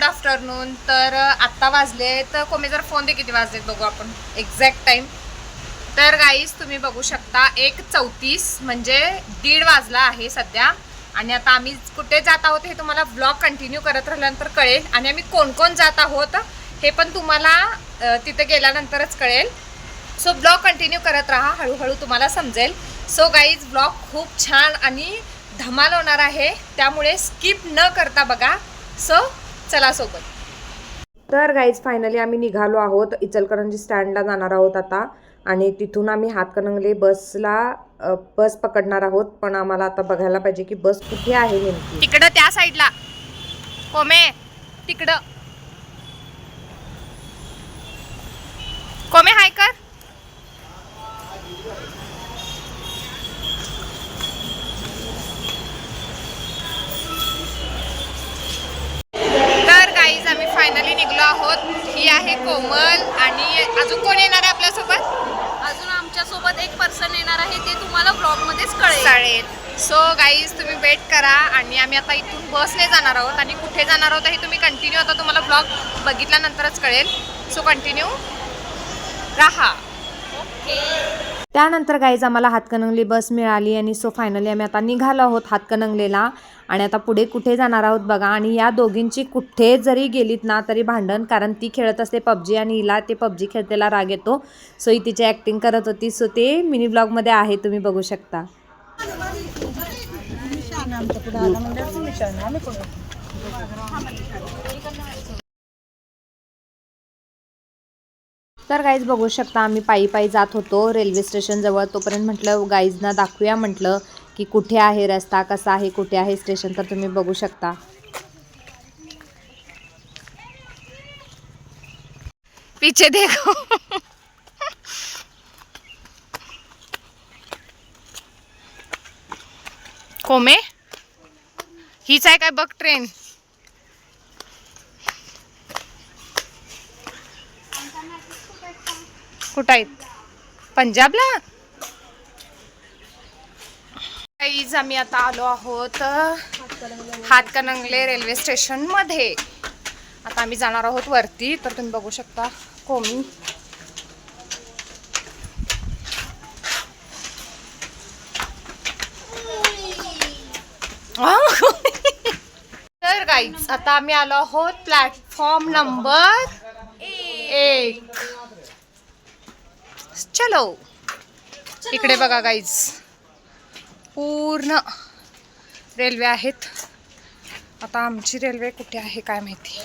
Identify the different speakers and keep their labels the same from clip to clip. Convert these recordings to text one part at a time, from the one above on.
Speaker 1: Afternoon. तर आत्ता वाजले तर कोमे जर फोन दे किती वाजलेत बघू आपण एक्झॅक्ट टाइम. तर गाईज तुम्ही बघू शकता 1:34 म्हणजे 1:30 वाजला आहे सध्या. आणि आता आम्ही कुठे जात आहोत हे तुम्हाला ब्लॉग कंटिन्यू करत राहिल्यानंतर कळेल. आणि आम्ही कोण कोण जात आहोत हे पण तुम्हाला तिथे गेल्यानंतरच कळेल. सो ब्लॉग कंटिन्यू करत राहा, हळूहळू तुम्हाला समजेल. सो गाईज ब्लॉग खूप छान आणि धमाल होणार आहे, त्यामुळे स्किप न करता बघा. सो चला सोबत. तर गाईज फायनली आम्ही निघालो आहोत. इचलकरंजी स्टँडला जाणार आहोत आता. आणि तिथून आम्ही हातकणंगले बस पकडणार आहोत. पण आम्हाला आता बघायला पाहिजे की बस कुठे आहे नेमकी. तिकडं त्या साईडला कोमे, तिकडं कोमे हाय कर. तर गाईज आम्ही फायनली निघलो आहोत. ही आहे कोमल आणि अजून कोण येणार आहे आपल्यासोबत.
Speaker 2: अजून आमच्यासोबत एक पर्सन येणार आहे, ते तुम्हाला ब्लॉगमध्येच कळेल.
Speaker 1: सो गाईज तुम्ही वेट करा. आणि आम्ही आता इथून बसने जाणार आहोत आणि कुठे जाणार आहोत हे तुम्ही कंटिन्यू आता तुम्हाला ब्लॉग बघितल्यानंतरच कळेल. सो कंटिन्यू राहा. त्यानंतर गाईज आम्हाला हातकणंगले बस मिळाली आणि सो फायनली आम्ही आता निघालो आहोत हातकणंगलेला. आणि आता पुढे कुठे जाणार आहोत बघा. आणि या दोघींची कुठे जरी गेलीत ना तरी भांडण, कारण ती खेळत असते पबजी आणि हिला ते पबजी खेळतेला राग येतो. सो ही तिची ॲक्टिंग करत होती. सो ते मिनी ब्लॉगमध्ये आहे, तुम्ही बघू शकता. तर गाईज बघू शकता आम्ही पायी पायी जात होतो रेल्वे स्टेशन जवळ. तोपर्यंत म्हटलं गाईजना दाखवूया, म्हटलं की कुठे आहे रस्ता, कसा आहे, कुठे आहे स्टेशन. तर तुम्ही बघू शकता. पीछे देखो. कोमे हीच आहे काय बघ ट्रेन. कुठं आहेत? पंजाबला. गाईज आम्ही आता आलो आहोत हातकणंगले रेल्वे स्टेशन मध्ये. आता आम्ही जाणार आहोत वरती. तर तुम्ही बघू शकता कोमी. तर गाईज आता आम्ही आलो आहोत प्लॅटफॉर्म नंबर 1. चलो इकडे बघा गाईज, पूर्ण रेल्वे आहेत. आता आमची रेल्वे कुठे आहे काय माहिती.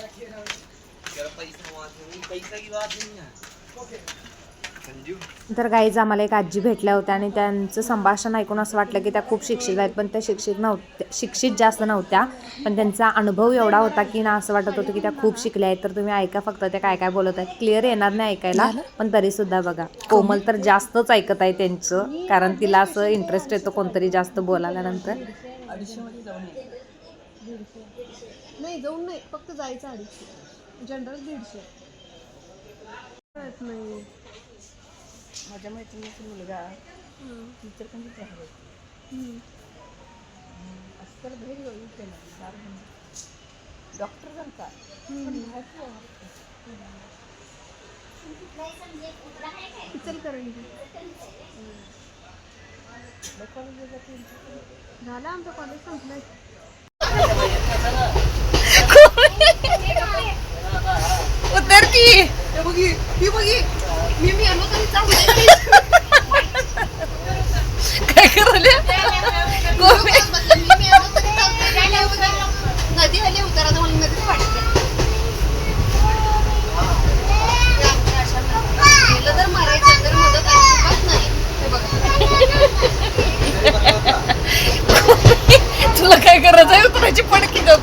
Speaker 1: तर गाईज आम्हाला एक आजी भेटल्या होत्या आणि त्यांचं संभाषण ऐकून असं वाटलं की त्या खूप शिक्षित आहेत. पण त्या शिक्षित जास्त नव्हत्या, पण त्यांचा अनुभव एवढा होता की ना असं वाटत होतं की त्या खूप शिकल्या आहेत. तर तुम्ही ऐका फक्त त्या काय काय बोलत आहेत. क्लिअर येणार नाही ऐकायला, पण तरीसुद्धा बघा. कोमल तर जास्तच ऐकत आहे त्यांचं, कारण तिला असं इंटरेस्ट येतो कोणतरी जास्त बोलायल्यानंतर.
Speaker 2: नाही जाऊन नाही, फक्त जायचं 250, जनरल 150. नाही माझ्या मैत्रिणीचा मुलगा टीचर पण तिथे आहे. असं भेट घेऊन केला डॉक्टर झालता. झालं आमचं कॉलेज संपलंय.
Speaker 1: उतर की
Speaker 2: मी आलो तरी
Speaker 1: काय करले
Speaker 2: नदी आली उतारा नदी गेलं तर मारायचं, तर मदत अजिबात नाही.
Speaker 1: तुला काय गरज आहे उतरायची पडकी गप.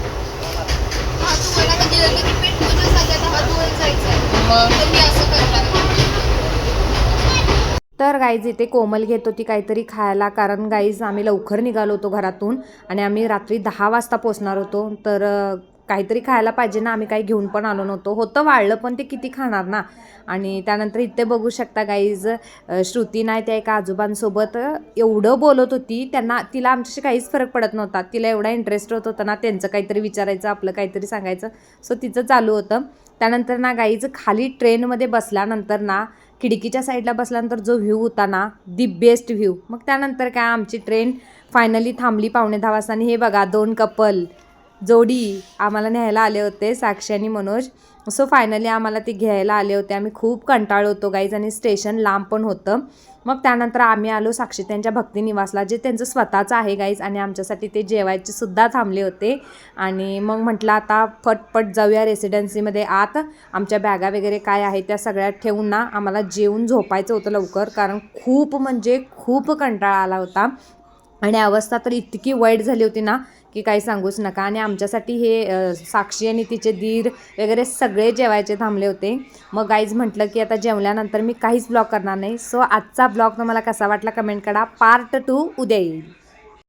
Speaker 2: हा तुम्हाला तर गेलं की पेट मध्ये सगळ्यात हा धुवून जायचं, तर मी असं करणार.
Speaker 1: तर गाईज इथे कोमल घेत होती काहीतरी खायला, कारण गाईज आम्ही लवकर निघालो होतो घरातून आणि आम्ही रात्री 10 वाजता पोचणार होतो. तर
Speaker 3: काहीतरी खायला पाहिजे ना, आम्ही काही घेऊन पण आलो नव्हतो. होतं वाळलं पण ते किती खाणार ना. आणि त्यानंतर इथे बघू शकता गाईज, श्रुती नाही त्या एका आजोबांसोबत एवढं बोलत होती, तिला आमच्याशी काहीच फरक पडत नव्हता. तिला एवढा इंटरेस्ट होत होता ना त्यांचं काहीतरी विचारायचं, आपलं काहीतरी सांगायचं. सो तिचं चालू होतं. त्यानंतर ना गाईज खाली ट्रेनमध्ये बसल्यानंतर ना, खिडकीच्या साईडला बसल्यानंतर जो व्ह्यू होता ना, दी बेस्ट व्ह्यू. मग त्यानंतर काय आमची ट्रेन फायनली थांबली 9:15 वाजता. आणि हे बघा 2 कपल जोडी आम्हाला न्यायला आले होते, साक्षी आणि मनोज. सो फायनली आम्हाला ते घ्यायला आले होते. आम्ही खूप कंटाळलो होतो गाईज आणि स्टेशन लांब पण होतं. मग त्यानंतर आम्ही आलो साक्षी त्यांच्या भक्ती निवासला, जे त्यांचं स्वतःचं आहे गाईज. आणि आमच्यासाठी ते जेवायचे सुद्धा थांबले होते. आणि मग म्हटलं आता फटफट जाऊया रेसिडेन्सीमध्ये आत. आमच्या बॅगा वगैरे काय आहे त्या सगळ्यात ठेवून ना आम्हाला जेवून झोपायचं होतं लवकर, कारण खूप म्हणजे खूप कंटाळा आला होता. आणि अवस्था तर इतकी वाईट झाली होती ना की काही सांगूच नका. आणि आमच्यासाठी हे साक्षी आणि तिचे दीर वगैरे सगळे जेवायचे थांबले होते. मग गाईज म्हटलं की आता जेवल्यानंतर मी काहीच ब्लॉग करणार नाही. सो आजचा ब्लॉग तुम्हाला कसा वाटला कमेंट करा. पार्ट 2 उद्या येईल.